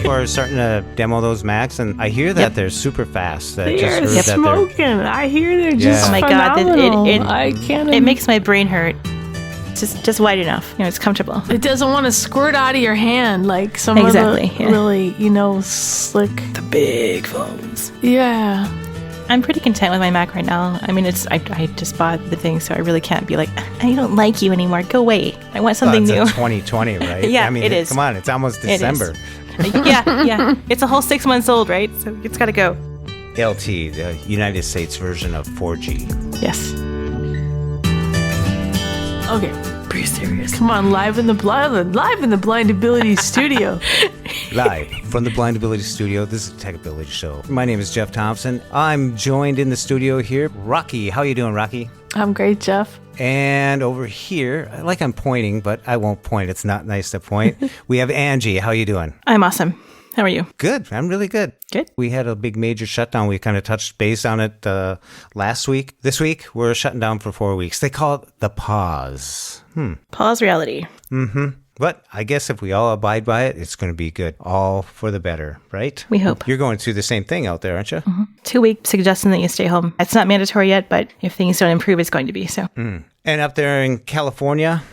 people are starting to demo those Macs, and I hear that they're super fast. They're smoking. I hear they're just Oh my phenomenal. God, I can't. it makes my brain hurt. Just wide enough. It's comfortable. It doesn't want to squirt out of your hand like some of the really, slick. The big phones. Yeah. I'm pretty content with my Mac right now. I mean, I just bought the thing, so I really can't be like, I don't like you anymore. Go away. I want something new. It's 2020, right? Yeah, I mean, it is. Come on, it's almost December. Yeah. It's a whole 6 months old, right? So it's got to go. LT, the United States version of 4G. Yes. Okay. Pretty serious. Come on, live in the Blindability studio. Live from the Blindability studio. This is the Techability Show. My name is Jeff Thompson. I'm joined in the studio here. Raqi, how you doing, Raqi? I'm great, Jeff. And over here, like I'm pointing, but I won't point. It's not nice to point. We have Angie. How you doing? I'm awesome. How are you? Good. I'm really good. Good. We had a big major shutdown. We kind of touched base on it last week. This week, we're shutting down for 4 weeks. They call it the pause. Pause reality. Mm-hmm. But I guess if we all abide by it, it's going to be good. All for the better, right? We hope. You're going through the same thing out there, aren't you? Mm-hmm. 2 weeks suggesting that you stay home. It's not mandatory yet, but if things don't improve, it's going to be. So. And up there in California,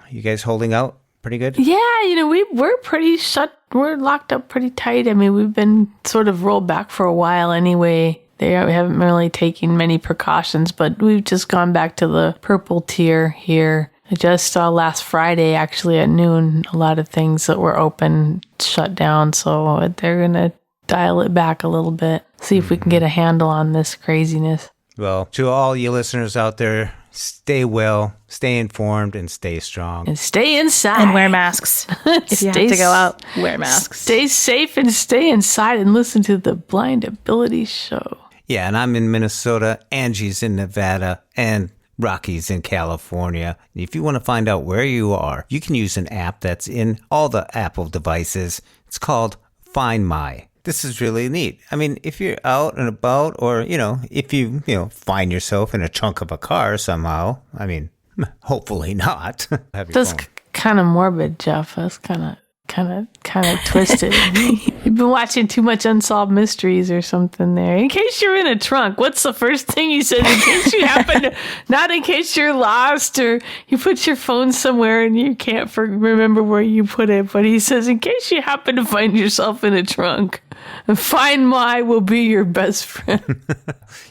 you guys holding out pretty good? Yeah, we're pretty shut. We're locked up pretty tight. I mean, we've been sort of rolled back for a while anyway. We haven't really taken many precautions, but we've just gone back to the purple tier here. I just saw last Friday, actually at noon, a lot of things that were open shut down. So they're going to dial it back a little bit, see if we can get a handle on this craziness. Well, to all you listeners out there, stay well, stay informed, and stay strong. And stay inside. And wear masks. If you have to go out, wear masks. Stay safe and stay inside and listen to the Blindability Show. Yeah, and I'm in Minnesota, Angie's in Nevada, and Raqi's in California. If you want to find out where you are, you can use an app that's in all the Apple devices. It's called Find My. This is really neat. I mean, if you're out and about, or, if you find yourself in a trunk of a car somehow, I mean, hopefully not. That's kind of morbid, Jeff. That's kind of twisted. You've been watching too much Unsolved Mysteries or something there. In case you're in a trunk, what's the first thing he says? In case you happen to, not in case you're lost or you put your phone somewhere and you can't remember where you put it, but he says, in case you happen to find yourself in a trunk, Find My will be your best friend.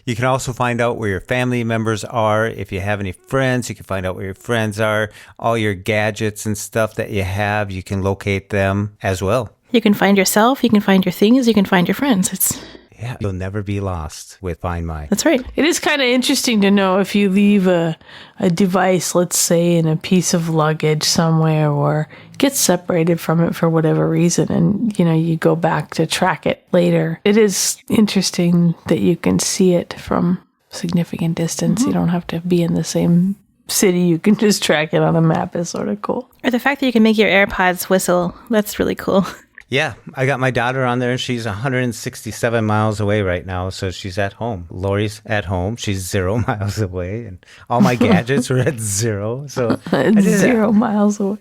You can also find out where your family members are. If you have any friends, you can find out where your friends are. All your gadgets and stuff that you have, you can locate them as well. You can find yourself, you can find your things, you can find your friends. Yeah, you'll never be lost with Find My. That's right. It is kind of interesting to know if you leave a device, let's say, in a piece of luggage somewhere or get separated from it for whatever reason and, you go back to track it later. It is interesting that you can see it from significant distance. Mm-hmm. You don't have to be in the same city. You can just track it on a map. Is sort of cool. Or the fact that you can make your AirPods whistle. That's really cool. Yeah, I got my daughter on there, and she's 167 miles away right now, so she's at home. Lori's at home. She's 0 miles away, and all my gadgets are at 0. So 0 miles away.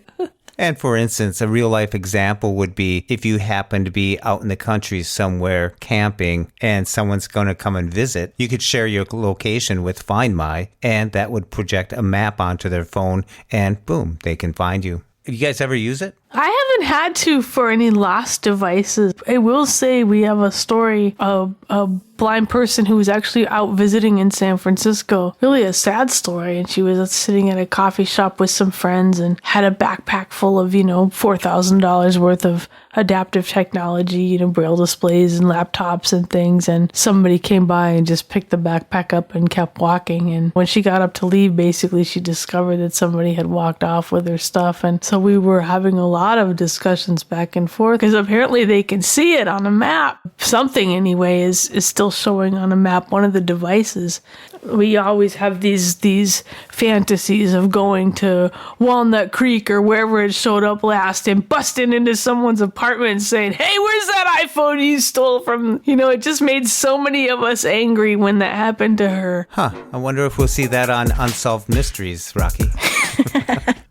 And for instance, a real-life example would be if you happen to be out in the country somewhere camping and someone's going to come and visit, you could share your location with Find My, and that would project a map onto their phone, and boom, they can find you. You guys ever use it? I haven't had to for any lost devices. I will say we have a story of a blind person who was actually out visiting in San Francisco. Really a sad story. And she was sitting at a coffee shop with some friends and had a backpack full of, $4,000 worth of adaptive technology, Braille displays and laptops and things. And somebody came by and just picked the backpack up and kept walking. And when she got up to leave, basically she discovered that somebody had walked off with her stuff. And so we were having a lot of discussions back and forth because apparently they can see it on a map. Something anyway is still showing on a map, one of the devices. We always have these fantasies of going to Walnut Creek or wherever it showed up last and busting into someone's apartment and saying, hey, where's that iPhone you stole from? It just made so many of us angry when that happened to her. Huh. I wonder if we'll see that on Unsolved Mysteries, Raqi.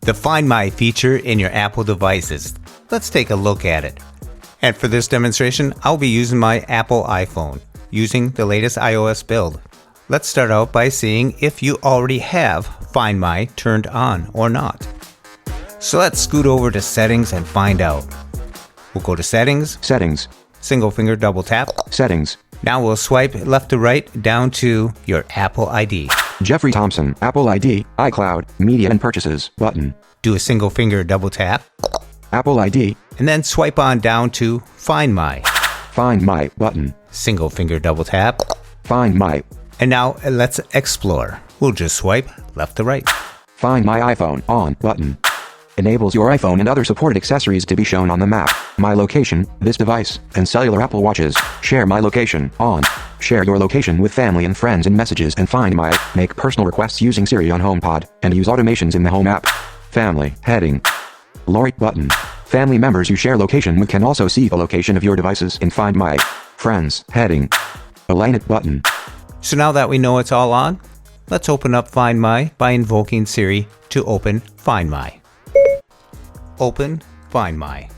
The Find My feature in your Apple devices. Let's take a look at it. And for this demonstration, I'll be using my Apple iPhone, using the latest iOS build. Let's start out by seeing if you already have Find My turned on or not. So let's scoot over to Settings and find out. We'll go to Settings, Settings. single finger double tap. Settings. Now we'll swipe left to right down to your Apple ID. Jeffrey Thompson, Apple ID, iCloud, Media and Purchases, button. Do a single finger double tap, Apple ID, and then swipe on down to Find My. Find My, button. Single finger double tap, Find My. and now let's explore. We'll just swipe left to right. Find My iPhone, on, button. Enables your iPhone and other supported accessories to be shown on the map. My location, this device, and cellular Apple Watches. Share my location, on. Share your location with family and friends in Messages and Find My. Make personal requests using Siri on HomePod, and use automations in the Home app. Family, heading. Lori, button. Family members you share location with can also see the location of your devices in Find My. Friends, heading. Elena, button. So now that we know it's all on, let's open up Find My by invoking Siri to open Find My. Open Find My.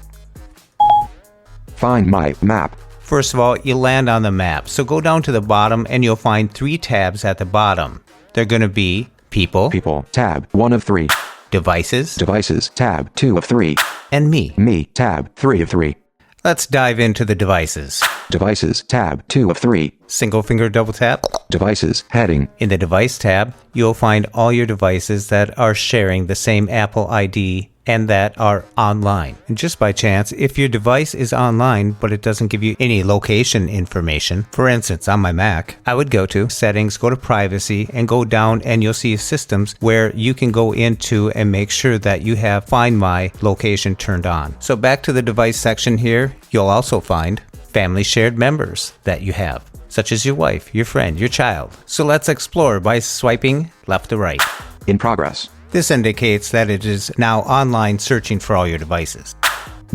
Find My, map. First of all, you land on the map. So go down to the bottom and you'll find 3 tabs at the bottom. They're going to be People, People, tab, 1 of 3. Devices, Devices, tab, 2 of 3. and Me. Me, tab, 3 of 3. Let's dive into the devices. Devices, tab, 2 of 3. Single finger double tap. Devices, heading. In the Device tab, you'll find all your devices that are sharing the same Apple ID and that are online. And just by chance, if your device is online but it doesn't give you any location information, for instance on my Mac, I would go to Settings, go to Privacy, and go down and you'll see Systems where you can go into and make sure that you have Find My location turned on. So back to the device section here, you'll also find family shared members that you have, such as your wife, your friend, your child. So let's explore by swiping left to right. In progress. This indicates that it is now online searching for all your devices.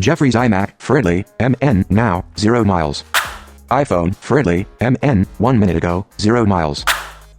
Jeffrey's iMac, Fridley, MN, now, 0 miles. iPhone, Fridley, MN, 1 minute ago, 0 miles.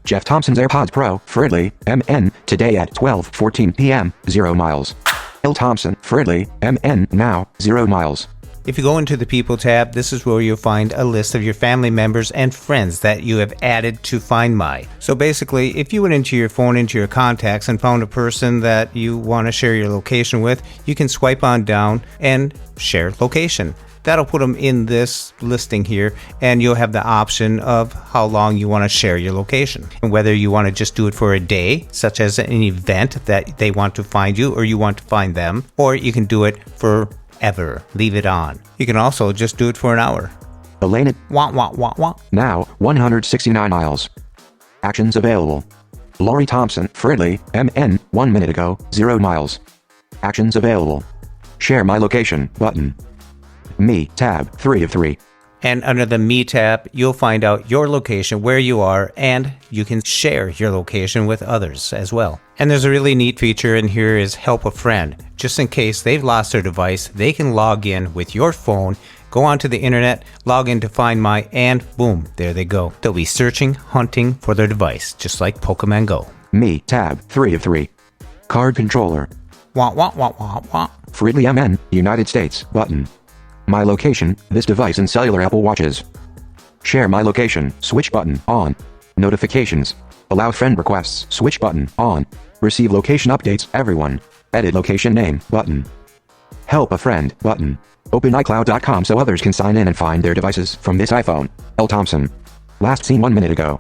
Jeff Thompson's AirPods Pro, Fridley, MN, today at 12:14 p.m., 0 miles. L. Thompson, Fridley, MN, now, 0 miles. If you go into the People tab, this is where you'll find a list of your family members and friends that you have added to Find My. So basically, if you went into your phone, into your contacts, and found a person that you want to share your location with, you can swipe on down and share location. That'll put them in this listing here, and you'll have the option of how long you want to share your location. And whether you want to just do it for a day, such as an event that they want to find you or you want to find them, or you can do it for ever. Leave it on. You can also just do it for an hour. Elena, Wah, wah, wah, wah. now, 169 miles. Actions available. Lori Thompson, Fridley, MN, 1 minute ago, 0 miles. Actions available. Share my location, button. Me, tab, 3 of 3. And under the Me tab, you'll find out your location, where you are, and you can share your location with others as well. And there's a really neat feature in here is Help a Friend. Just in case they've lost their device, they can log in with your phone, go onto the internet, log in to Find My, and boom, there they go. They'll be searching, hunting for their device, just like Pokemon Go. Me, tab, 3 of 3. Card controller. Wah, wah, wah, wah, wah. Fridley MN, United States, button. My location, this device and cellular Apple Watches. Share my location, switch button, on. Notifications. Allow friend requests, switch button, on. Receive location updates, everyone. Edit location name, button. Help a friend, button. Open iCloud.com so others can sign in and find their devices from this iPhone. L. Thompson. Last seen 1 minute ago.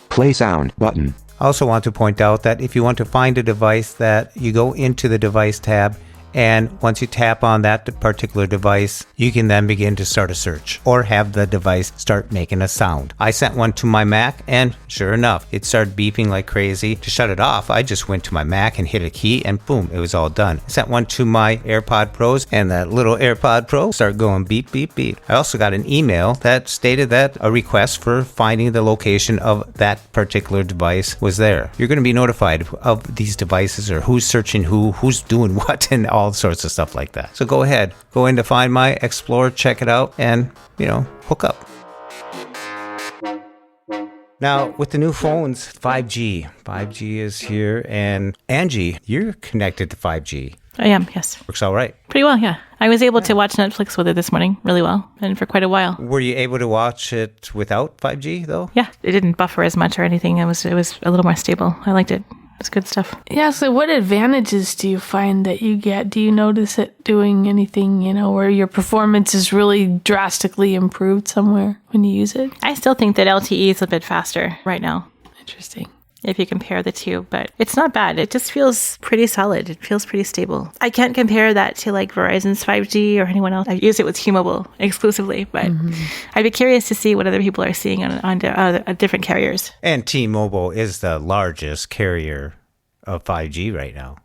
Play sound, button. I also want to point out that if you want to find a device, that you go into the Device tab, and once you tap on that particular device, you can then begin to start a search or have the device start making a sound. I sent one to my Mac, and sure enough, it started beeping like crazy. To shut it off, I just went to my Mac and hit a key, and boom, it was all done. I sent one to my AirPod Pros, and that little AirPod Pro started going beep, beep, beep. I also got an email that stated that a request for finding the location of that particular device was there. You're going to be notified of these devices or who's searching who's doing what, and all sorts of stuff like that. So go ahead, go into Find My, explore, check it out, and, hook up. Now, with the new phones, 5G is here, and Angie, you're connected to 5G. I am, yes. Works all right. Pretty well, yeah. I was able to watch Netflix with it this morning really well and for quite a while. Were you able to watch it without 5G, though? Yeah, it didn't buffer as much or anything. It was a little more stable. I liked it. It's good stuff. Yeah, so what advantages do you find that you get? Do you notice it doing anything, where your performance is really drastically improved somewhere when you use it? I still think that LTE is a bit faster right now, Interesting. if you compare the two, but it's not bad. It just feels pretty solid. It feels pretty stable. I can't compare that to like Verizon's 5G or anyone else. I use it with T-Mobile exclusively, but I'd be curious to see what other people are seeing on different carriers. And T-Mobile is the largest carrier of 5G right now.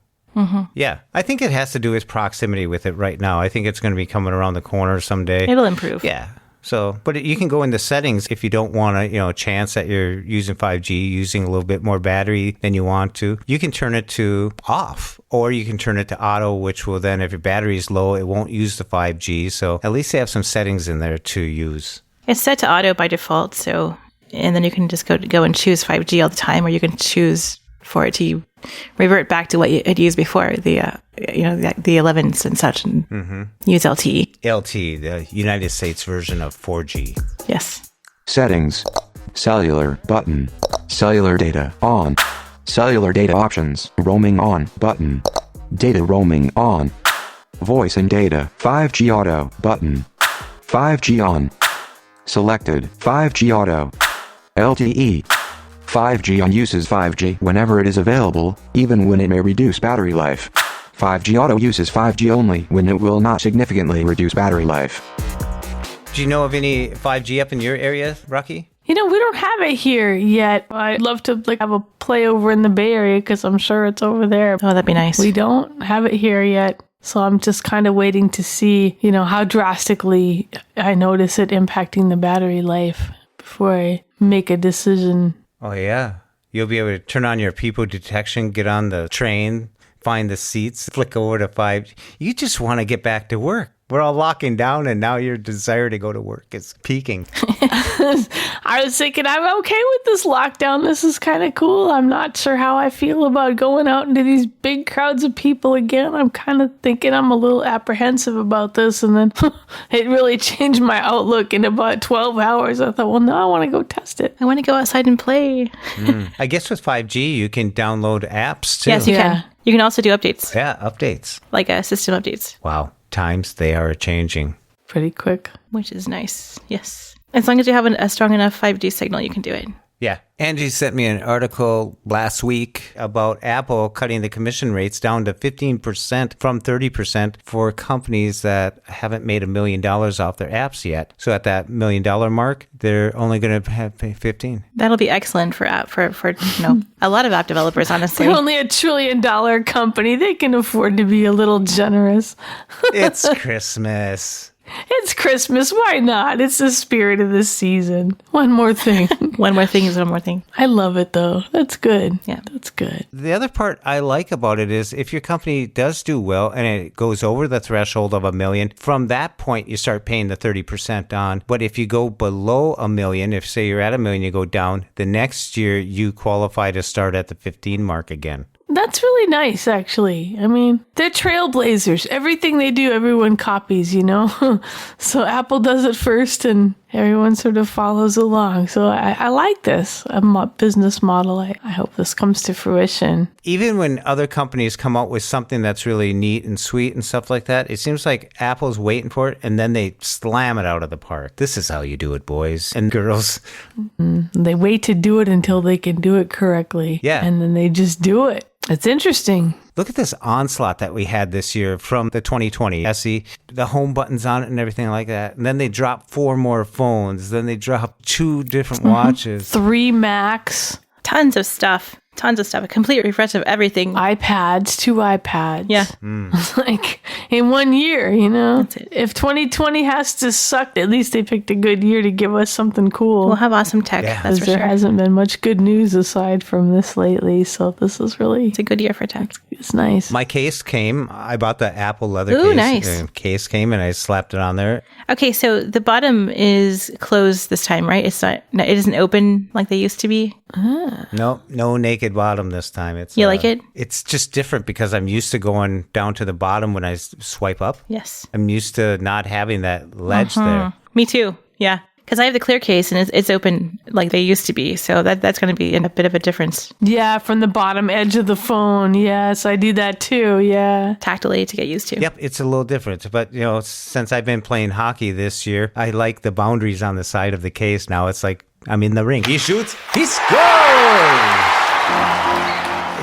Yeah, I think it has to do with proximity with it right now. I think it's going to be coming around the corner someday. It'll improve. Yeah. So, but you can go into settings if you don't want to, chance that you're using 5G, using a little bit more battery than you want to. You can turn it to off, or you can turn it to auto, which will then, if your battery is low, it won't use the 5G. So at least they have some settings in there to use. It's set to auto by default, so, and then you can just go and choose 5G all the time, or you can choose for it to revert back to what you had used before, the 11s and such, and use LTE. LTE, the United States version of 4G. Yes. Settings. Cellular button. Cellular data on. Cellular data options. Roaming on button. Data roaming on. Voice and data. 5G auto button. 5G on. Selected. 5G auto. LTE. 5G on uses 5G whenever it is available, even when it may reduce battery life. 5G auto uses 5G only when it will not significantly reduce battery life. Do you know of any 5G up in your area, Raqi? We don't have it here yet. I'd love to have a play over in the Bay Area because I'm sure it's over there. Oh, that'd be nice. We don't have it here yet. So I'm just kind of waiting to see, how drastically I notice it impacting the battery life before I make a decision. Oh, yeah. You'll be able to turn on your people detection, get on the train, find the seats, flick over to 5G. You just want to get back to work. We're all locking down, and now your desire to go to work is peaking. I was thinking, I'm okay with this lockdown. This is kind of cool. I'm not sure how I feel about going out into these big crowds of people again. I'm kind of thinking I'm a little apprehensive about this. And then it really changed my outlook in about 12 hours. I thought, well, no, I want to go test it. I want to go outside and play. I guess with 5G, you can download apps, too. Yes, you can. You can also do updates. Yeah, updates. Like system updates. Wow. Times, they are changing. Pretty quick. Which is nice. Yes. As long as you have a strong enough 5G signal, you can do it. Yeah. Angie sent me an article last week about Apple cutting the commission rates down to 15% from 30% for companies that haven't made $1 million off their apps yet. So at that $1 million mark, they're only going to have 15. That'll be excellent for a lot of app developers, honestly. They're only $1 trillion company. They can afford to be a little generous. It's Christmas. It's Christmas. Why not? It's the spirit of the season. One more thing. One more thing is one more thing. I love it, though. That's good. Yeah. That's good. The other part I like about it is if your company does do well and it goes over the threshold of $1 million, from that point, you start paying the 30% on. But if you go below $1 million, if say you're at $1 million, you go down, the next year you qualify to start at the 15 mark again. That's really nice, actually. I mean, they're trailblazers. Everything they do, everyone copies, So Apple does it first and everyone sort of follows along. So I like this business model. I hope this comes to fruition. Even when other companies come out with something that's really neat and sweet and stuff like that, it seems like Apple's waiting for it and then they slam it out of the park. This is how you do it, boys and girls. They wait to do it until they can do it correctly. Yeah. And then they just do it. It's interesting. Look at this onslaught that we had this year from the 2020 SE, the home buttons on it and everything like that. And then they dropped 4 more phones. Then they dropped 2 different watches. 3 Macs. Tons of stuff. A complete refresh of everything. iPads, 2 iPads. Yeah. Like in 1 year, That's it. If 2020 has to suck, at least they picked a good year to give us something cool. We'll have awesome tech. Yeah. That's for There sure. hasn't been much good news aside from this lately, so this is really, It's a good year for tech. it's nice. My case came. I bought the Apple leather Ooh, case. nice. Case came and I slapped it on there. Okay, so the bottom is closed this time, right? It isn't open like they used to be. No naked naked bottom this time. It's You like it? It's just different because I'm used to going down to the bottom when I swipe up. Yes. I'm used to not having that ledge there. Me too. Yeah. Because I have the clear case and it's open like they used to be. So that's going to be a bit of a difference Yeah, from the bottom edge of the phone. Yes, I do that too. Yeah. tactily to get used to. Yep, it's a little different. But, since I've been playing hockey this year, I like the boundaries on the side of the case. Now it's like I'm in the ring. He shoots, he scores!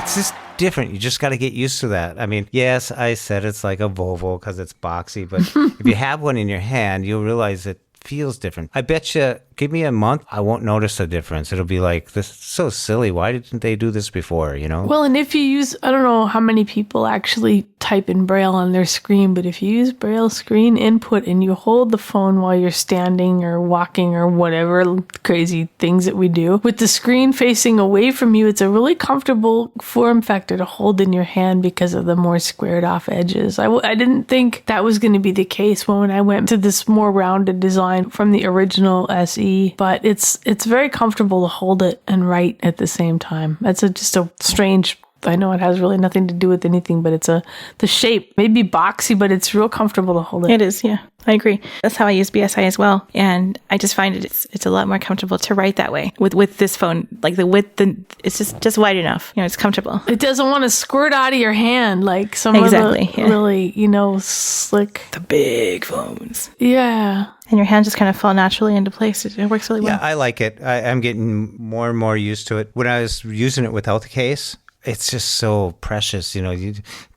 It's just different. You just got to get used to that. I mean, yes, I said it's like a Volvo because it's boxy, but if you have one in your hand, you'll realize it feels different. I bet you, give me a month, I won't notice a difference. It'll be like, this is so silly. Why didn't they do this before, Well, and if you use, I don't know how many people actually type in Braille on their screen, but if you use Braille screen input and you hold the phone while you're standing or walking or whatever crazy things that we do, with the screen facing away from you, it's a really comfortable form factor to hold in your hand because of the more squared off edges. I didn't think that was going to be the case when I went to this more rounded design from the original SE, but it's very comfortable to hold it and write at the same time. That's just a strange, I know it has really nothing to do with anything, but it's the shape, maybe boxy, but it's real comfortable to hold it. It is, yeah. I agree. That's how I use BSI as well. And I just find it's a lot more comfortable to write that way with this phone. Like the width, it's just wide enough. It's comfortable. It doesn't want to squirt out of your hand like some Exactly, of the yeah. really, slick. The big phones. Yeah. And your hands just kind of fall naturally into place. It works really well. Yeah, I like it. I'm getting more and more used to it. When I was using it without the case, it's just so precious,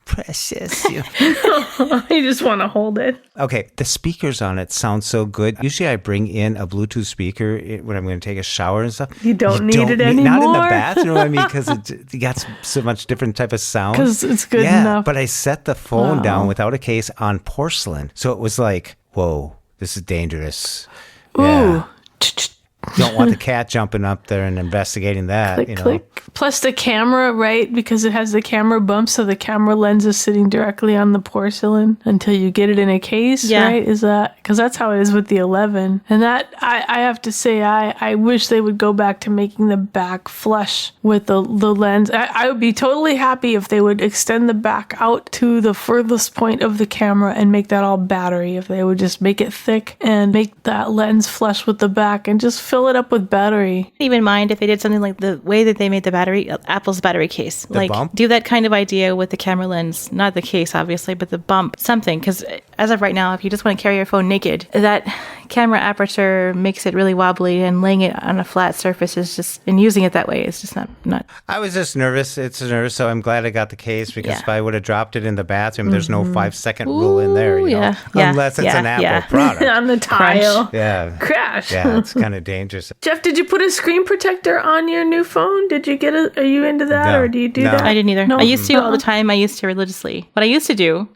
precious. You just want to hold it. Okay, the speakers on it sound so good. Usually I bring in a Bluetooth speaker when I'm going to take a shower and stuff. You don't need it anymore. Not in the bathroom, because you got so much different type of sound. Because it's good yeah, enough. but I set the phone down without a case on porcelain. So it was like, whoa, this is dangerous. Ooh. Yeah. Don't want the cat jumping up there and investigating that. Click. Plus the camera, right? Because it has the camera bump, so the camera lens is sitting directly on the porcelain until you get it in a case, right? Is that because that's how it is with the 11? And that I have to say, I wish they would go back to making the back flush with the lens. I would be totally happy if they would extend the back out to the furthest point of the camera and make that all battery. If they would just make it thick and make that lens flush with the back and just fill it up with battery. Even mind if they did something like the way that they made the battery, Apple's battery case. Like bump? do that kind of idea with the camera lens, not the case obviously, but the bump, something. Because as of right now, if you just want to carry your phone naked, that camera aperture makes it really wobbly, and laying it on a flat surface is just, and using it that way is just not. I was just nervous. It's nervous, so I'm glad I got the case because if I would have dropped it in the bathroom, there's no 5-second rule in there, unless it's an Apple product. On the tile. Yeah. Crash. Yeah, it's kind of dangerous. Jeff, did you put a screen protector on your new phone? Did you get it? Are you into that, No. or do you do No. that? I didn't either. No? I used to all the time. I used to religiously. What I used to do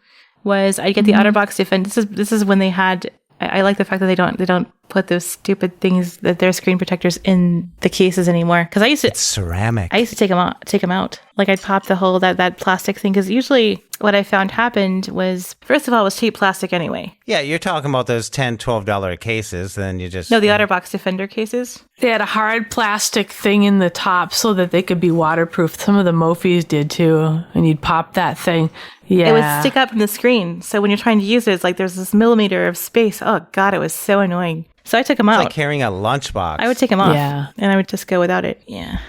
was I'd get the OtterBox Defend. This is when they had. I like the fact that they don't put those stupid things that they're screen protectors in the cases anymore. Because It's ceramic. I used to take them out. Like I'd pop the whole that plastic thing. Because usually what I found happened was, first of all, it was cheap plastic anyway. Yeah, you're talking about those $10, $12 cases. Then you just No, the OtterBox Defender cases. They had a hard plastic thing in the top so that they could be waterproof. Some of the Mofis did too, and you'd pop that thing. Yeah, It would stick up from the screen. So when you're trying to use it, it's like there's this millimeter of space. Oh God, it was so annoying. So I took them It's out. like carrying a lunchbox. I would take them off. Yeah. And I would just go without it. Yeah.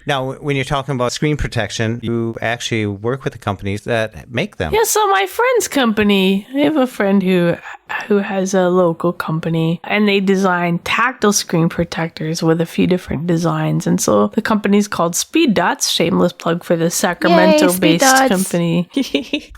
Now, when you're talking about screen protection, you actually work with the companies that make them. Yeah, so my friend's company, I have a friend who has a local company, and they design tactile screen protectors with a few different designs. And so the company's called Speed Dots, shameless plug for the Sacramento-based Dots. company.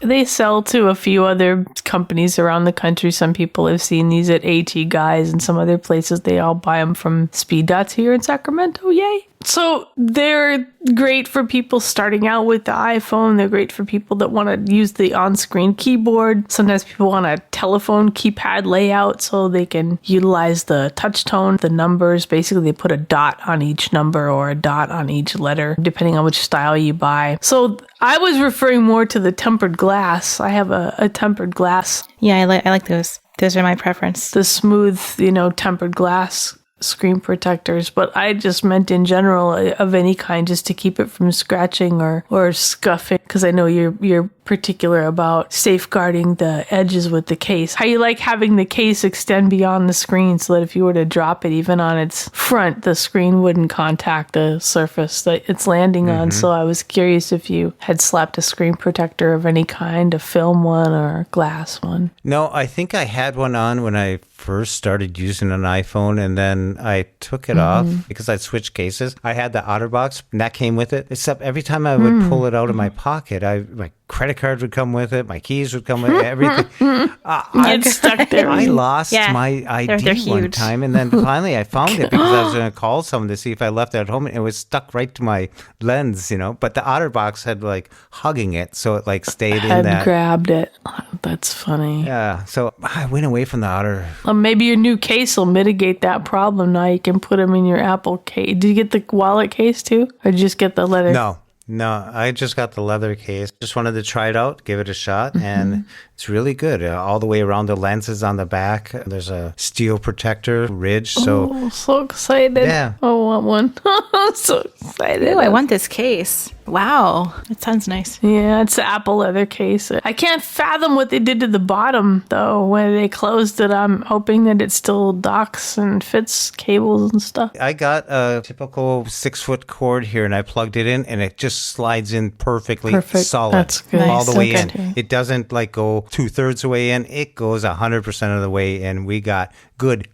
They sell to a few other companies around the country. Some people have seen these at AT Guys and some other places. They all buy them from Speed Dots here in Sacramento. Yay! So they're great for people starting out with the iPhone. They're great for people that want to use the on-screen keyboard. Sometimes people want a telephone keypad layout so they can utilize the touch tone, the numbers. Basically, they put a dot on each number or a dot on each letter, depending on which style you buy. So I was referring more to the tempered glass. I have a tempered glass, Yeah, I like those. Those are my preference. the smooth, tempered glass screen protectors, but I just meant in general of any kind, just to keep it from scratching or scuffing, because I know you're particular about safeguarding the edges with the case. How you like having the case extend beyond the screen so that if you were to drop it even on its front, the screen wouldn't contact the surface that it's landing on. So I was curious if you had slapped a screen protector of any kind, a film one or a glass one. No, I think I had one on when I first started using an iPhone, and then I took it off because I switched cases. I had the OtterBox, and that came with it, except every time I would pull it out of my pocket, my credit card would come with it, my keys would come with it, everything. Get stuck there. I lost my ID one time, and then finally I found it because I was going to call someone to see if I left it at home, and it was stuck right to my lens, but the OtterBox had like hugging it, so it like stayed in that. Grabbed it. That's funny. Yeah, so I went away from the Otter. Well, maybe your new case will mitigate that problem. Now you can put them in your Apple case. Did you get the wallet case too, or just get the leather? No, I just got the leather case. Just wanted to try it out, give it a shot, and it's really good. All the way around the lenses on the back. There's a steel protector ridge. So excited. Yeah. I want one. I'm so excited. Oh, I want this case. Wow. It sounds nice. Yeah, it's the Apple leather case. I can't fathom what they did to the bottom, though, when they closed it. I'm hoping that it still docks and fits cables and stuff. I got a typical 6-foot cord here, and I plugged it in, and it just slides in perfectly solid. That's good. All the way That's in. good. It doesn't like go 2/3 the way in. It goes 100% of the way in. We got good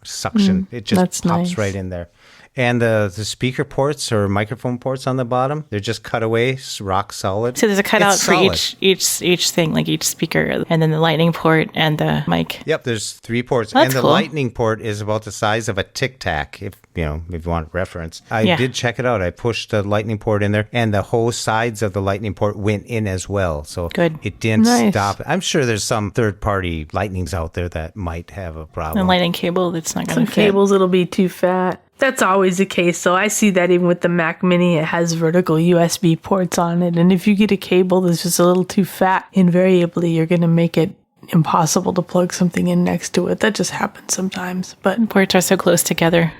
suction. It just pops right in there. And the speaker ports or microphone ports on the bottom, they're just cut away, rock solid. So there's a cutout for each thing, like each speaker, and then the lightning port and the mic. Yep, there's 3 ports. That's and the cool. lightning port is about the size of a Tic Tac, if you want reference. I did check it out. I pushed the lightning port in there, and the whole sides of the lightning port went in as well. So good. It didn't stop. I'm sure there's some third-party lightnings out there that might have a problem. The lightning cable that's not going Some to fit. cables, it'll be too fat. That's always the case, though. I see that even with the Mac Mini, it has vertical USB ports on it. And if you get a cable that's just a little too fat, invariably you're going to make it impossible to plug something in next to it. That just happens sometimes. But Ports are so close together.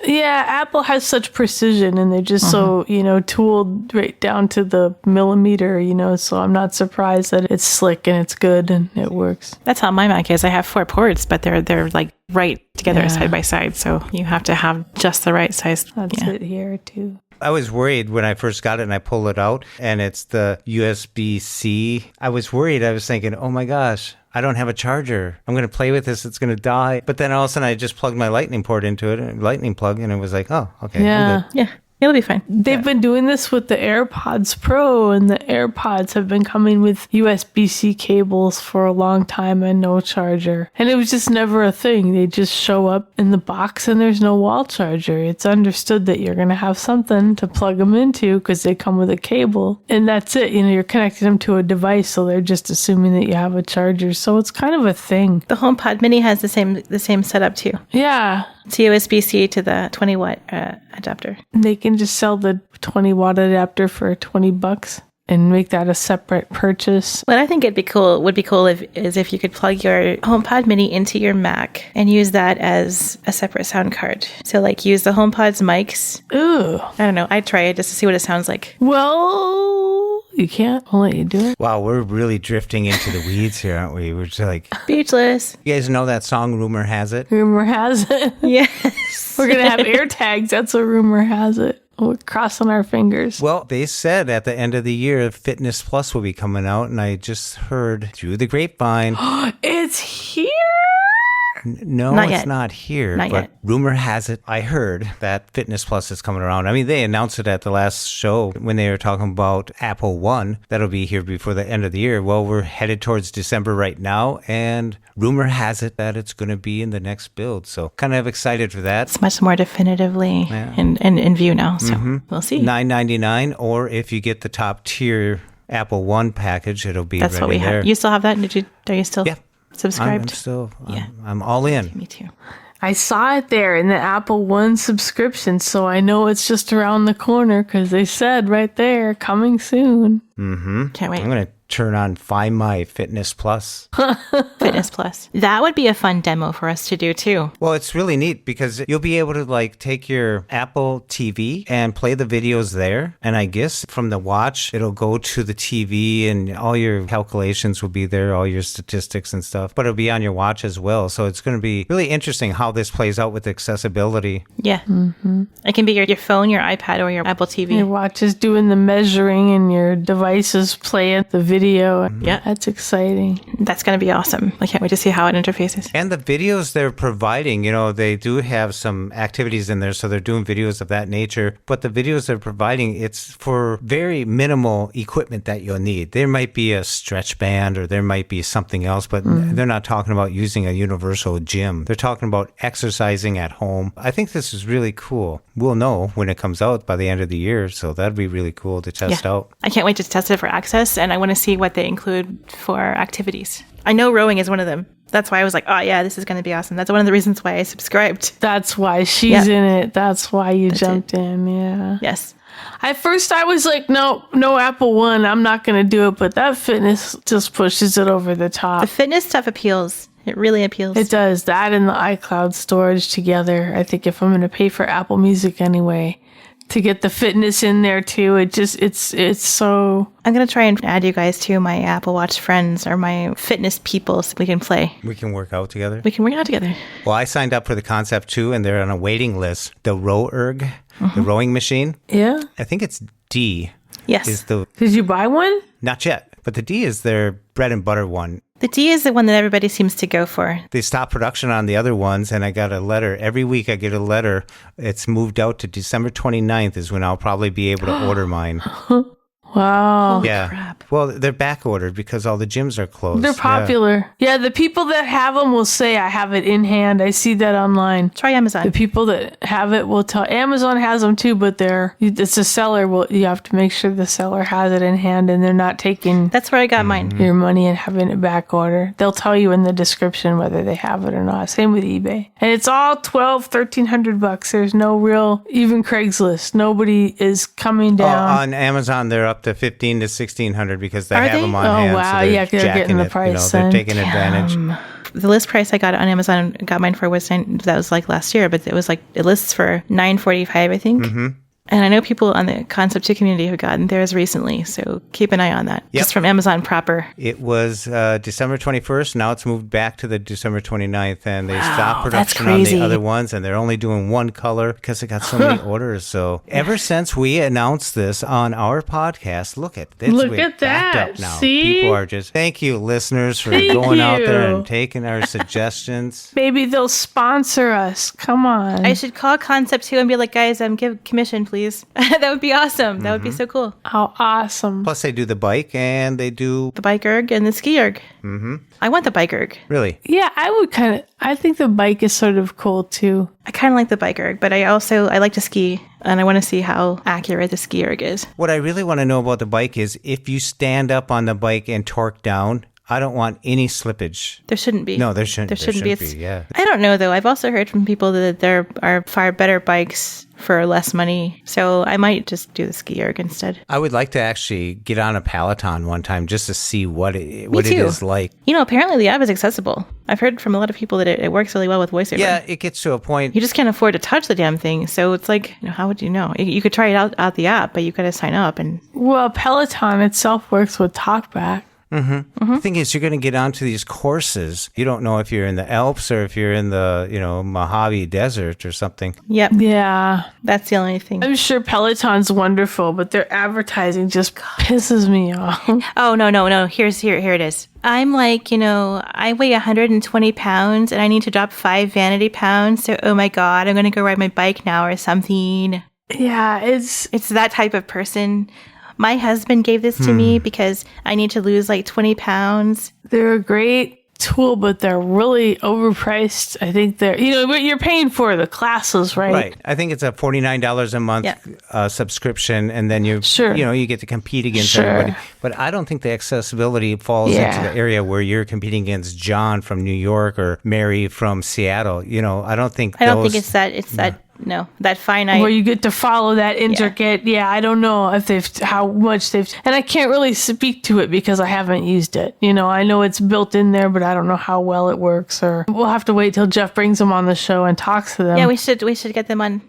yeah, Apple has such precision, and they're just so, tooled right down to the millimeter, so I'm not surprised that it's slick and it's good and it works. That's how my Mac is. I have 4 ports, but they're like right together side by side. So you have to have just the right size. That's it here, too. I was worried when I first got it and I pulled it out and it's the USB-C. I was worried. I was thinking, oh my gosh, I don't have a charger. I'm going to play with this. It's going to die. But then all of a sudden I just plugged my lightning port into it, a lightning plug, and it was like, oh, okay. I'm good. Yeah, it'll be fine. They've been doing this with the AirPods Pro, and the AirPods have been coming with USB-C cables for a long time and no charger. And it was just never a thing. They just show up in the box and there's no wall charger. It's understood that you're going to have something to plug them into because they come with a cable. And that's it. You're connecting them to a device, so they're just assuming that you have a charger. So it's kind of a thing. The HomePod Mini has the same setup too. Yeah. It's USB-C to the 20-watt adapter. They can just sell the 20-watt adapter for $20 and make that a separate purchase. What I think would be cool if you could plug your HomePod Mini into your Mac and use that as a separate sound card. So like use the HomePod's mics. Ooh. I don't know. I'd try it just to see what it sounds like. Well, you can't. I'll let you do it. Wow, we're really drifting into the weeds here, aren't we? We're just like... Speechless. You guys know that song, Rumor Has It? Rumor has it. Yes. We're going to have air tags. That's what rumor has it. We're crossing our fingers. Well, they said at the end of the year, Fitness Plus will be coming out, and I just heard through the grapevine. It's here? No, Not it's yet. not here. Not but yet. rumor has it, I heard that Fitness Plus is coming around. I mean, they announced it at the last show when they were talking about Apple One. That'll be here before the end of the year. Well, we're headed towards December right now, and rumor has it that it's going to be in the next build. So kind of excited for that. It's much more definitively in view now. So we'll see. $9.99, or if you get the top tier Apple One package, it'll be That's ready what we there. have. You still have that? Are you still subscribed? I'm still, Yeah. I'm all in. Me too. I saw it there in the Apple One subscription, so I know it's just around the corner because they said right there, coming soon. Can't wait. I'm going to turn on Find My Fitness Plus. Fitness Plus. That would be a fun demo for us to do too. Well, it's really neat because you'll be able to like take your Apple TV and play the videos there. And I guess from the watch, it'll go to the TV and all your calculations will be there, all your statistics and stuff, but it'll be on your watch as well. So it's going to be really interesting how this plays out with accessibility. Yeah. It can be your phone, your iPad, or your Apple TV. Your watch is doing the measuring and your devices playing the video. Yeah. That's exciting. That's going to be awesome. I can't wait to see how it interfaces. And the videos they're providing, they do have some activities in there. So they're doing videos of that nature. But the videos they're providing, it's for very minimal equipment that you'll need. There might be a stretch band or there might be something else, but they're not talking about using a universal gym. They're talking about exercising at home. I think this is really cool. We'll know when it comes out by the end of the year. So that'd be really cool to test out. I can't wait to test it for access, and I want to see what they include for activities. I know rowing is one of them. That's why I was like, oh yeah, this is going to be awesome. That's one of the reasons why I subscribed. That's why she's in it. That's why you jumped in. Yeah. Yes. At first I was like, no Apple One. I'm not going to do it. But that fitness just pushes it over the top. The fitness stuff appeals. It really appeals. It does. That and the iCloud storage together. I think if I'm going to pay for Apple Music anyway, to get the fitness in there too, it's so... I'm going to try and add you guys to my Apple Watch friends or my fitness people so we can play. We can work out together. We can work out together. Well, I signed up for the Concept 2 and they're on a waiting list. The RowErg, the rowing machine. Yeah. I think it's D. Yes. Did you buy one? Not yet, but the D is their bread and butter one. The D is the one that everybody seems to go for. They stopped production on the other ones, and I got a letter. Every week I get a letter. It's moved out to December 29th is when I'll probably be able to order mine. Wow. Holy Yeah. crap. Well, they're back ordered because all the gyms are closed. They're popular. Yeah, the people that have them will say, I have it in hand. I see that online. Try Amazon. The people that have it will tell. Amazon has them too, but it's a seller. You have to make sure the seller has it in hand and they're not taking That's where I got mine. your money and having it back order. They'll tell you in the description whether they have it or not. Same with eBay. And it's all $1,300. There's no real, even Craigslist. Nobody is coming down. On Amazon, they're up to $1,500 to $1,600 because they Are have they? them on Oh, hand. wow. So Yeah, they're jacking getting the it, price they're then. taking advantage. The list price I got on Amazon, got mine for that was like last year, but it was like, it lists for $9.45, I think. Mm-hmm. And I know people on the Concept 2 community have gotten theirs recently, so keep an eye on that. Yep. Just from Amazon proper. It was December 21st. Now it's moved back to the December 29th, and they stopped that's production on the crazy. other ones, and they're only doing one color because they got so many orders. So ever since we announced this on our podcast, look at this. Look We're at backed that. up now. See? People are just, thank you, listeners, for Thank going out there you. and taking our suggestions. Maybe they'll sponsor us. Come on. I should call Concept 2 and be like, guys, give commission, please. That would be awesome. That would be so cool. How awesome. Plus, they do the bike and they do, The bike erg and the ski erg. Mm-hmm. I want the bike erg. really. Yeah, I think the bike is sort of cool too. I kind of like the bike erg, but I like to ski, and I want to see how accurate the ski erg is. What I really want to know about the bike is if you stand up on the bike and torque down, I don't want any slippage. There shouldn't be. No, there shouldn't. There shouldn't be. It's- yeah. I don't know, though. I've also heard from people that there are far better bikes for less money, so I might just do the ski erg instead. I would like to actually get on a Peloton one time just to see what it too. is like. You know, apparently the app is accessible. I've heard from a lot of people that it works really well with VoiceOver. Yeah, it gets to a point. You just can't afford to touch the damn thing, so it's like, how would you know? You could try it out the app, but you got to sign up and... Well, Peloton itself works with TalkBack. The thing is, you're going to get onto these courses. You don't know if you're in the Alps or if you're in the, Mojave Desert or something. Yep, Yeah. that's the only thing. I'm sure Peloton's wonderful, but their advertising just pisses me off. Oh, no. Here it is. I'm like, I weigh 120 pounds and I need to drop 5 vanity pounds. So, oh my God, I'm going to go ride my bike now or something. Yeah, it's That type of person. My husband gave this to me because I need to lose like 20 pounds. they're a great tool, but they're really overpriced. I think they're, what you're paying for the classes, right? Right. I think it's a $49 a month subscription, and then you get to compete against everybody. But I don't think the accessibility falls into the area where you're competing against John from New York or Mary from Seattle. I don't think I don't think it's that No, that finite. where you get to follow that intricate. Yeah, I don't know if how much they've, and I can't really speak to it because I haven't used it. You know, I know it's built in there, but I don't know how well it works. Or we'll have to wait till Jeff brings them on the show and talks to them. Yeah, we should get them on.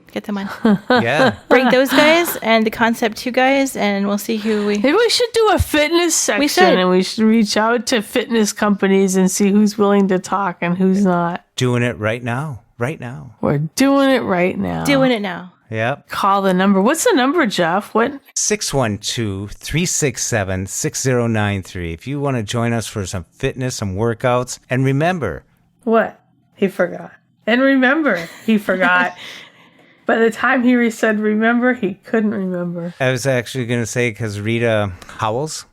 Yeah. Bring those guys and the Concept 2 guys, and we'll see who we. Maybe we should do a fitness section, should. and we should reach out to fitness companies and see who's willing to talk and who's not. Doing it right now. Right now. We're doing it right now. Doing it now. Yep. Call the number. What's the number, Jeff? What? 612-367-6093. If you want to join us for some fitness, some workouts, and remember. What? He forgot. And remember, he forgot. By the time he said remember, he couldn't remember. I was actually going to say, because Rita Howells,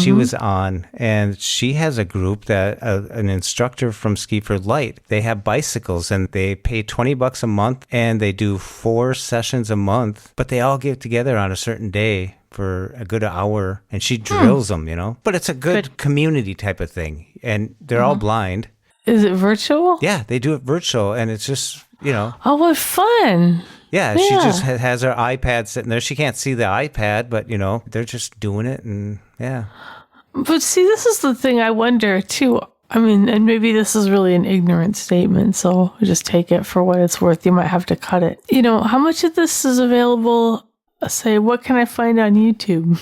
she was on, and she has a group that an instructor from Ski for Light. They have bicycles, and they pay $20 a month, and they do 4 sessions a month, but they all get together on a certain day for a good hour, and she drills them, you know. But it's a good community type of thing, and they're all blind. Is it virtual? Yeah, they do it virtual, and it's just, you know. Oh, what fun. Yeah, she just has her iPad sitting there. She can't see the iPad, but, you know, they're just doing it, and yeah. But see, this is the thing I wonder, too. I mean, and maybe this is really an ignorant statement, so just take it for what it's worth. You might have to cut it. You know, how much of this is available? Say, what can I find on YouTube?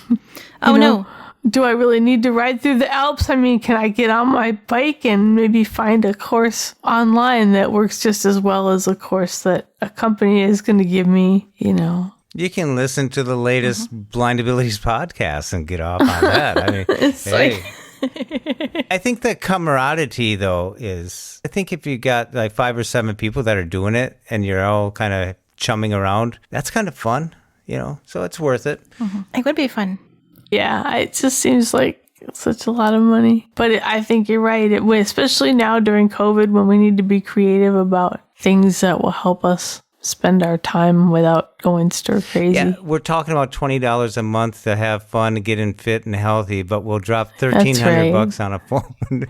No. Do I really need to ride through the Alps? I mean, can I get on my bike and maybe find a course online that works just as well as a course that a company is going to give me, you know? You can listen to the latest Blind Abilities podcast and get off on that. I mean, I think the camaraderie, though, is, I think if you got like 5 or 7 people that are doing it and you're all kind of chumming around, that's kind of fun, you know, so it's worth it. It would be fun. Yeah, it just seems like such a lot of money. But I think you're right. Especially now during COVID when we need to be creative about things that will help us spend our time without going stir crazy. Yeah, we're talking about $20 a month to have fun, get in fit and healthy, but we'll drop $1,300 on a phone.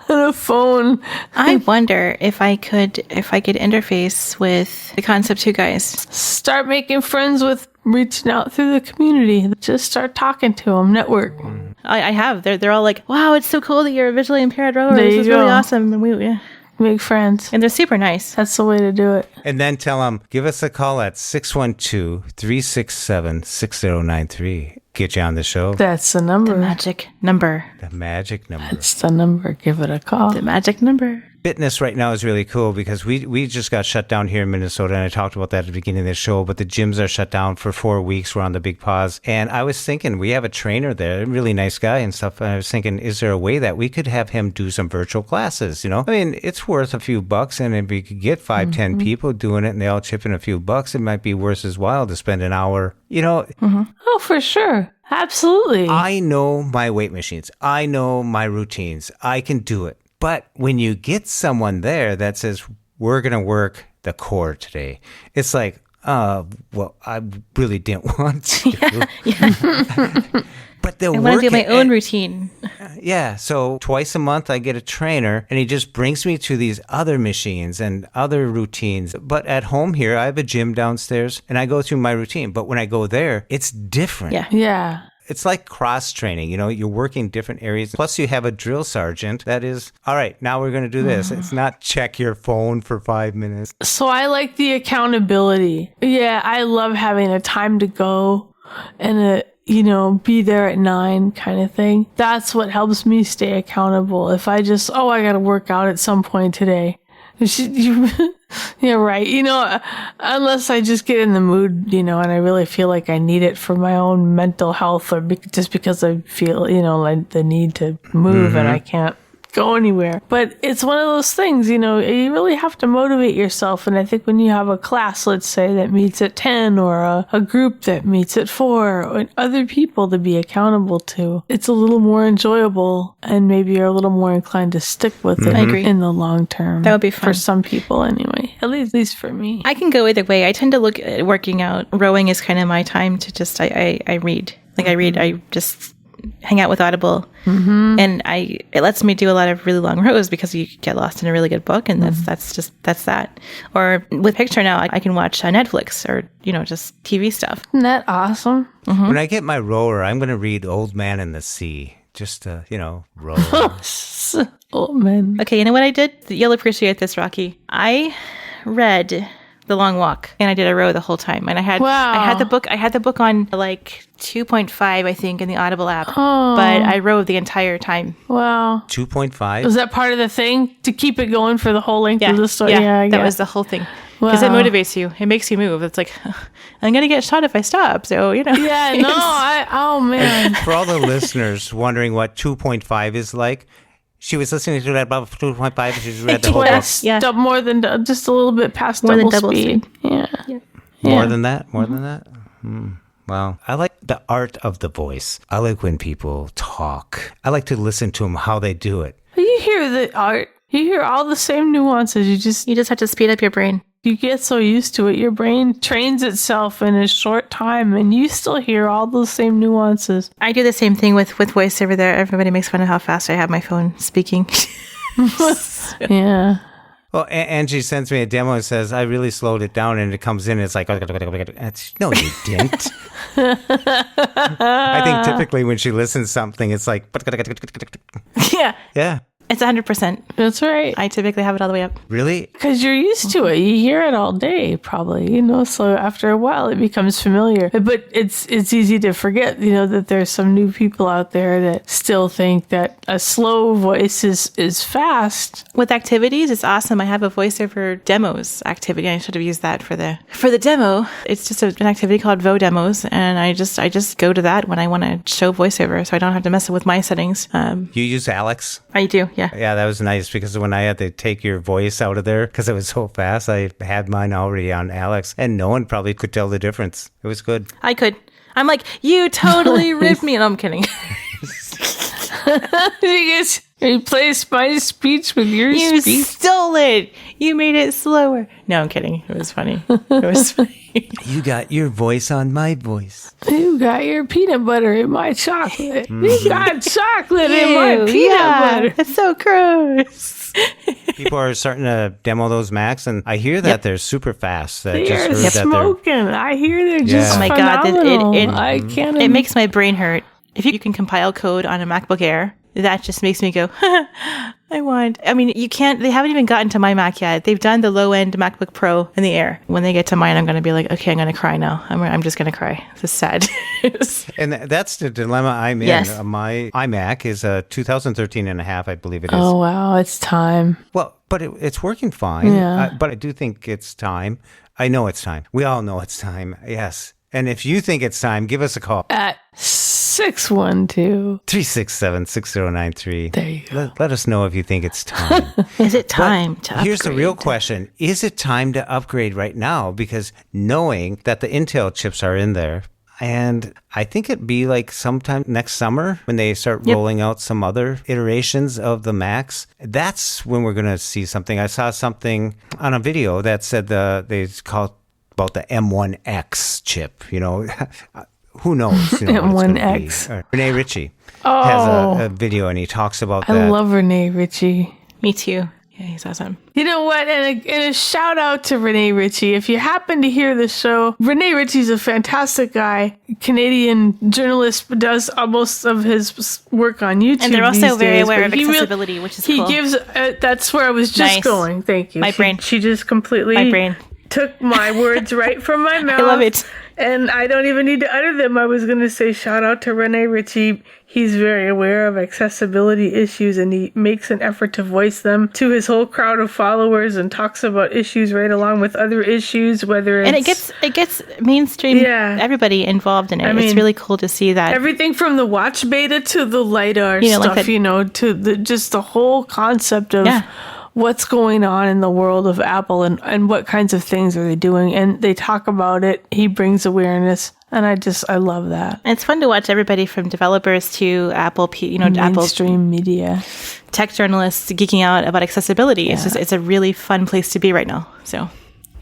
On a phone. I wonder if I could interface with the Concept 2 guys. Start making friends with reaching out through the community. Just start talking to them. Network. I have. They're all like, wow, it's so cool that you're a visually impaired rower. There This you is go. really awesome. And Make friends. and they're super nice. That's the way to do it. And then tell them, give us a call at 612-367-6093. Get you on the show. That's the number. Magic number. The magic number. That's the number. Give it a call. The magic number. Fitness right now is really cool because we just got shut down here in Minnesota, and I talked about that at the beginning of the show, but the gyms are shut down for 4 weeks. We're on the big pause. And I was thinking, we have a trainer there, a really nice guy and stuff. And I was thinking, is there a way that we could have him do some virtual classes? You know, I mean, it's worth a few bucks. And if we could get 5-10 people doing it and they all chip in a few bucks, it might be worth his while to spend an hour, you know. Oh, for sure. Absolutely. I know my weight machines. I know my routines. I can do it. But when you get someone there that says, we're going to work the core today, it's like, well, I really didn't want to. But they'll I work want to do my it, own routine. Yeah. So twice a month, I get a trainer, and he just brings me to these other machines and other routines. But at home here, I have a gym downstairs, and I go through my routine. But when I go there, it's different. Yeah. Yeah. It's like cross training, you know, you're working different areas. Plus you have a drill sergeant that is, all right, now we're going to do this. It's not check your phone for 5 minutes. So I like the accountability. Yeah, I love having a time to go and be there at 9 kind of thing. That's what helps me stay accountable. If I just, I got to work out at some point today. Yeah, right. Unless I just get in the mood, and I really feel like I need it for my own mental health, or just because I feel, like the need to move and I can't go anywhere. But it's one of those things, you really have to motivate yourself. And I think when you have a class, let's say, that meets at 10, or a group that meets at 4, or other people to be accountable to, it's a little more enjoyable, and maybe you're a little more inclined to stick with it I agree. in the long term. That would be fun. For some people anyway, at least for me. I can go either way. I tend to look at working out. Rowing is kind of my time to just, I read. Like I read, I just hang out with Audible, and it lets me do a lot of really long rows because you get lost in a really good book, and that's that. Or with Picture now, I can watch Netflix or just TV stuff. Isn't that awesome? When I get my rower, I'm going to read Old Man in the Sea. Just to, row. Oh, man. Okay, you know what I did? You'll appreciate this, Raqi. I read The Long Walk, and I did a row the whole time. And I had the book on like 2.5, I think, in the Audible app. Oh. But I rode the entire time. Wow. 2.5? Was that part of the thing to keep it going for the whole length of the story? Yeah, that was the whole thing. Because it motivates you. It makes you move. It's like, I'm going to get shot if I stop. So, Yeah, no, oh, man. For all the listeners wondering what 2.5 is like, she was listening to that about 2.5 and she's read the whole book. Yeah. More than, just a little bit past more double than speed. Yeah. More than that? Wow. I like the art of the voice. I like when people talk. I like to listen to them, how they do it. You hear the art. You hear all the same nuances. You just have to speed up your brain. You get so used to it. Your brain trains itself in a short time, and you still hear all those same nuances. I do the same thing with voiceover there. Everybody makes fun of how fast I have my phone speaking. Yeah. Well, Angie sends me a demo and says, I really slowed it down, and it comes in, and it's like, no, you didn't. I think typically when she listens to something, it's like, Yeah. yeah. It's 100%. That's right. I typically have it all the way up. Really? Because you're used to it. You hear it all day, probably, so after a while it becomes familiar. But it's easy to forget, that there's some new people out there that still think that a slow voice is fast. With activities, it's awesome. I have a voiceover demos activity. I should have used that for the demo. It's just an activity called Vo Demos, and I just go to that when I want to show voiceover, so I don't have to mess with my settings. You use Alex? I do. Yeah. Yeah, that was nice because when I had to take your voice out of there because it was so fast, I had mine already on Alex, and no one probably could tell the difference. It was good. I could. I'm like, you totally ripped me. And I'm kidding. You guys replaced my speech with your speech. You stole it. You made it slower. No, I'm kidding. It was funny. You got your voice on my voice. You got your peanut butter in my chocolate. You got chocolate in my peanut butter. It's so gross. People are starting to demo those Macs, and I hear that they're super fast. They're smoking. I hear they're just Oh my phenomenal. God. It makes my brain hurt. If you can compile code on a MacBook Air, that just makes me go, you can't, they haven't even gotten to my Mac yet. They've done the low-end MacBook Pro in the Air. When they get to mine, I'm going to be like, okay, I'm going to cry now. I'm just going to cry. This is sad. And that's the dilemma I'm in. Yes. My iMac is a 2013 and a half, I believe it is. Oh, wow. It's time. Well, but it's working fine. Yeah. But I do think it's time. I know it's time. We all know it's time. Yes. And if you think it's time, give us a call. At 612. 367-6093. There you go. Let us know if you think it's time. Is it time to upgrade? Here's the real question. Is it time to upgrade right now? Because knowing that the Intel chips are in there, and I think it'd be like sometime next summer when they start rolling out some other iterations of the Macs. That's when we're going to see something. I saw something on a video that said they called about the M1X chip, who knows? M1X. Rene Ritchie has a video, and he talks about that. I love Rene Ritchie. Me too. Yeah, he's awesome. You know what? And a shout out to Rene Ritchie. If you happen to hear the show, Rene Ritchie's a fantastic guy. Canadian journalist, does most of his work on YouTube. And they're also very aware of he accessibility, which is cool. He gives, that's where I was just going. Thank you. My brain. She just completely took my words right from my mouth. I love it. And I don't even need to utter them. I was going to say shout out to Rene Ritchie. He's very aware of accessibility issues, and he makes an effort to voice them to his whole crowd of followers and talks about issues right along with other issues, whether it's... And it gets mainstream, everybody involved in it. It's really cool to see that. Everything from the watch beta to the LiDAR stuff, to just the whole concept of... what's going on in the world of Apple and what kinds of things are they doing. And they talk about it. He brings awareness. And I love that. And it's fun to watch everybody from developers to Apple, mainstream media, tech journalists geeking out about accessibility. It's a really fun place to be right now. So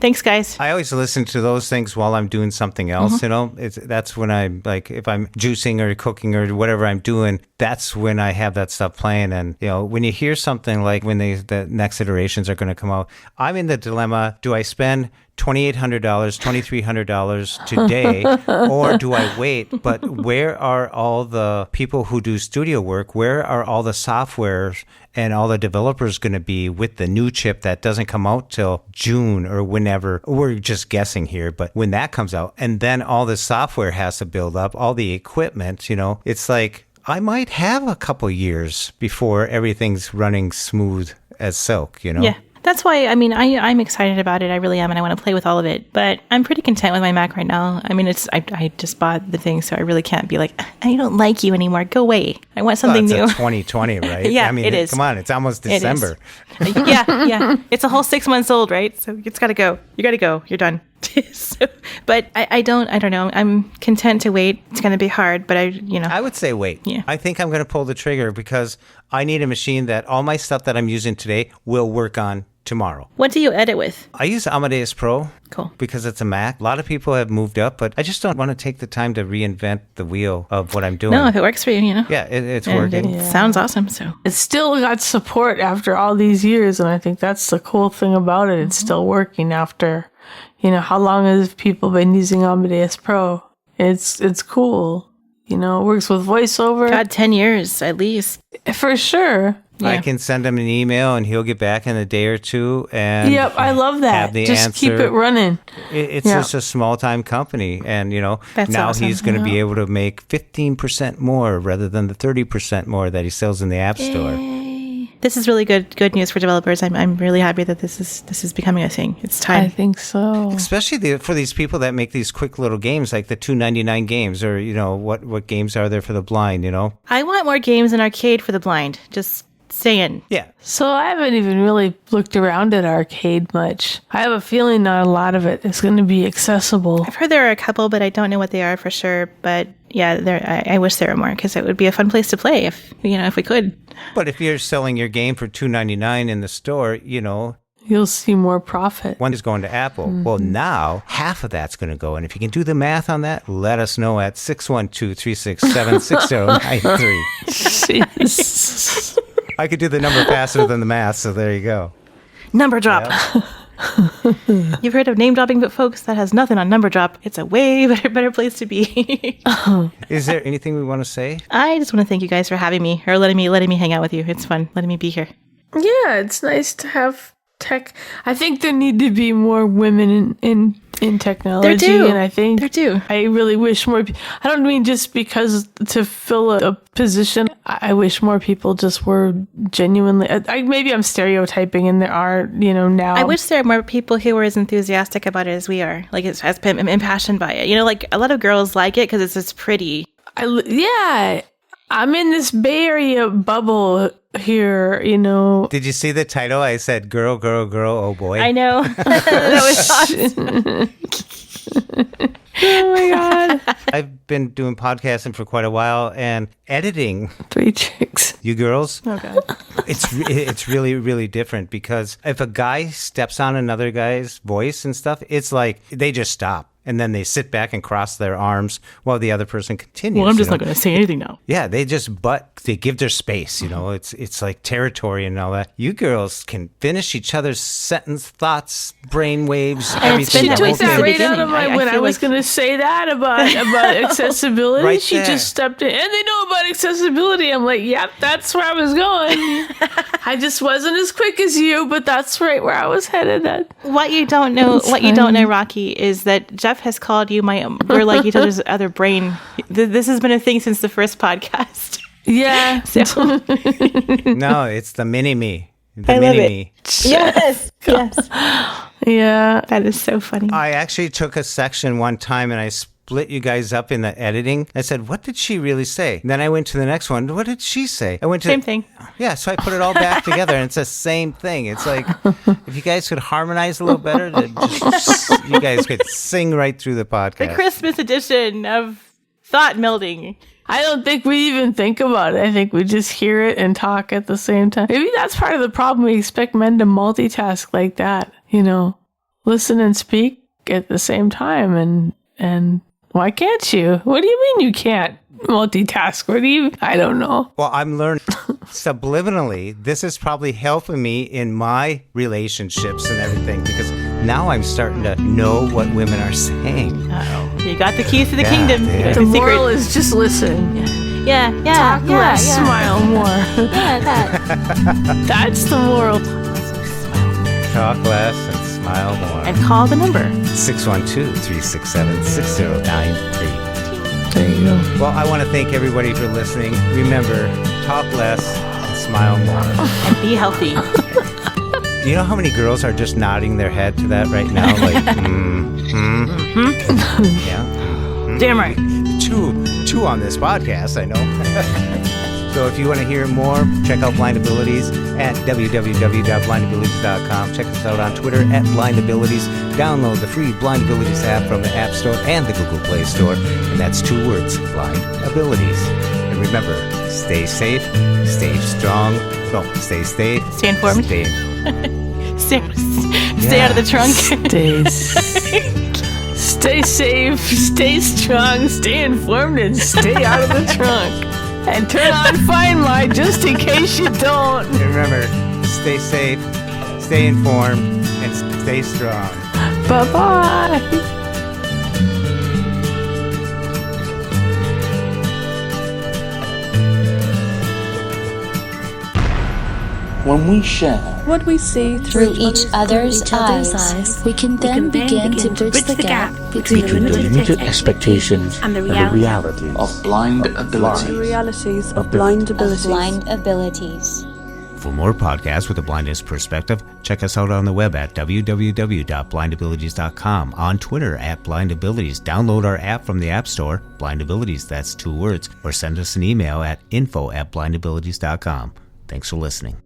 Thanks, guys. I always listen to those things while I'm doing something else, That's when I'm like, if I'm juicing or cooking or whatever I'm doing, that's when I have that stuff playing. And, when you hear something like when the next iterations are going to come out, I'm in the dilemma, do I spend $2,800, $2,300 today, or do I wait? But where are all the people who do studio work? Where are all the softwares and all the developers going to be with the new chip that doesn't come out till June or whenever? We're just guessing here, but when that comes out, and then all the software has to build up, all the equipment, it's like I might have a couple years before everything's running smooth as silk, Yeah. That's why, I'm excited about it. I really am, and I want to play with all of it. But I'm pretty content with my Mac right now. I just bought the thing, so I really can't be like, I don't like you anymore. Go away. I want something new. It's 2020, right? Yeah, it is. Come on, it's almost December. Yeah. It's a whole 6 months old, right? So it's got to go. You got to go. You're done. But I don't know. I'm content to wait. It's going to be hard, but I would say wait. Yeah. I think I'm going to pull the trigger because I need a machine that all my stuff that I'm using today will work on tomorrow. What do you edit with? I use Amadeus Pro. Cool. Because it's a Mac. A lot of people have moved up, but I just don't want to take the time to reinvent the wheel of what I'm doing. No, if it works for you, Yeah, it's working. It sounds awesome. So It's still got support after all these years, and I think that's the cool thing about it. It's still working after, how long have people been using Amadeus Pro? It's cool. It works with voiceover. God, 10 years at least. For sure. I can send him an email and he'll get back in a day or two. And Yep, I love that. have the Just answer. keep it running. It's just a small time company. And, That's now awesome. he's going to be able to make 15% more rather than the 30% more that he sells in the App Store. This is really good news for developers. I'm really happy that this is becoming a thing. It's time. I think so. Especially for these people that make these quick little games like the $2.99 games or, what games are there for the blind, I want more games in arcade for the blind. Just saying. Yeah. So I haven't even really looked around at arcade much. I have a feeling not a lot of it is going to be accessible. I've heard there are a couple, but I don't know what they are for sure. But yeah, I wish there were more because it would be a fun place to play if we could. But if you're selling your game for $2.99 in the store, You'll see more profit. one is going to Apple. Well, now half of that's going to go. And if you can do the math on that, let us know at 612-367-6093. Jeez. I could do the number faster than the math, so there you go. Number drop. You've heard of name dropping, but folks, that has nothing on number drop. It's a way better place to be. Is there anything we want to say? I just want to thank you guys for having me or letting me hang out with you. It's fun letting me be here. Yeah, it's nice to have tech. I think there need to be more women in technology. There do. And I think There do. I really wish more. I don't mean just because to fill a position. I wish more people just were genuinely. Maybe I'm stereotyping, and there are now. I wish there were more people who were as enthusiastic about it as we are, like as impassioned by it. Like a lot of girls like it because it's just pretty. I'm in this Bay Area bubble here, Did you see the title? I said, girl, girl, girl, oh boy. I know. That was awesome. Oh my God. I've been doing podcasting for quite a while and editing. 3 chicks. You girls, Oh God. it's really, really different because if a guy steps on another guy's voice and stuff, it's like they just stop. And then they sit back and cross their arms while the other person continues. Well, I'm just not going to say anything now. Yeah, they give their space, It's like territory and all that. You girls can finish each other's sentence, thoughts, brain waves, everything. She that took whole that thing. right out of my when I feel was like- going to say that about accessibility. Right She there. just stepped in, and they know about accessibility. I'm like, yep, that's where I was going. I just wasn't as quick as you, but that's right where I was headed. What you don't know, Raqi, is that Jeff has called you we're like each other's other brain. This has been a thing since the first podcast. Yeah. So No, it's the mini-me. The I love it. mini-me. yes. Yeah. That is so funny. I actually took a section one time and I split you guys up in the editing. I said, what did she really say? And then I went to the next one. What did she say? I went to Same thing. Yeah, so I put it all back together and it's the same thing. It's like, if you guys could harmonize a little better, then you guys could sing right through the podcast. The Christmas edition of thought melding. I don't think we even think about it. I think we just hear it and talk at the same time. Maybe that's part of the problem. We expect men to multitask like that, listen and speak at the same time, and why can't you? What do you mean you can't multitask? I don't know. Well, I'm learning subliminally. This is probably helping me in my relationships and everything, because now I'm starting to know what women are saying. Uh-oh. You got the keys to the kingdom. Yeah. You got The the moral secret. is just listen. Yeah. Talk less, smile more. Yeah, that. That's the moral. Talk less and smile more. And call the number. 612-367-6093. There you go. Well, I want to thank everybody for listening. Remember, talk less and smile more. And be healthy. You know how many girls are just nodding their head to that right now? Like, Yeah. Damn right. Two on this podcast, I know. So if you want to hear more, check out Blind Abilities at www.blindabilities.com. Check us out on Twitter at Blind Abilities. Download the free Blind Abilities app from the App Store and the Google Play Store. And that's 2 words, Blind Abilities. And remember, stay safe, stay strong. No, stay safe. Stay informed. Stay out of the trunk. Stay safe, stay strong, stay informed, and stay out of the trunk. And turn on Find My just in case you don't. And remember, stay safe, stay informed, and stay strong. Bye-bye. When we share what we see through each other's eyes, we can then begin to bridge the gap between limited expectations and the realities of blind ability. The realities of blind abilities. For more podcasts with a blindness perspective, check us out on the web at www.blindabilities.com, on Twitter at blindabilities. Download our app from the App Store, Blind Abilities, that's 2 words, or send us an email at info@blindabilities.com. Thanks for listening.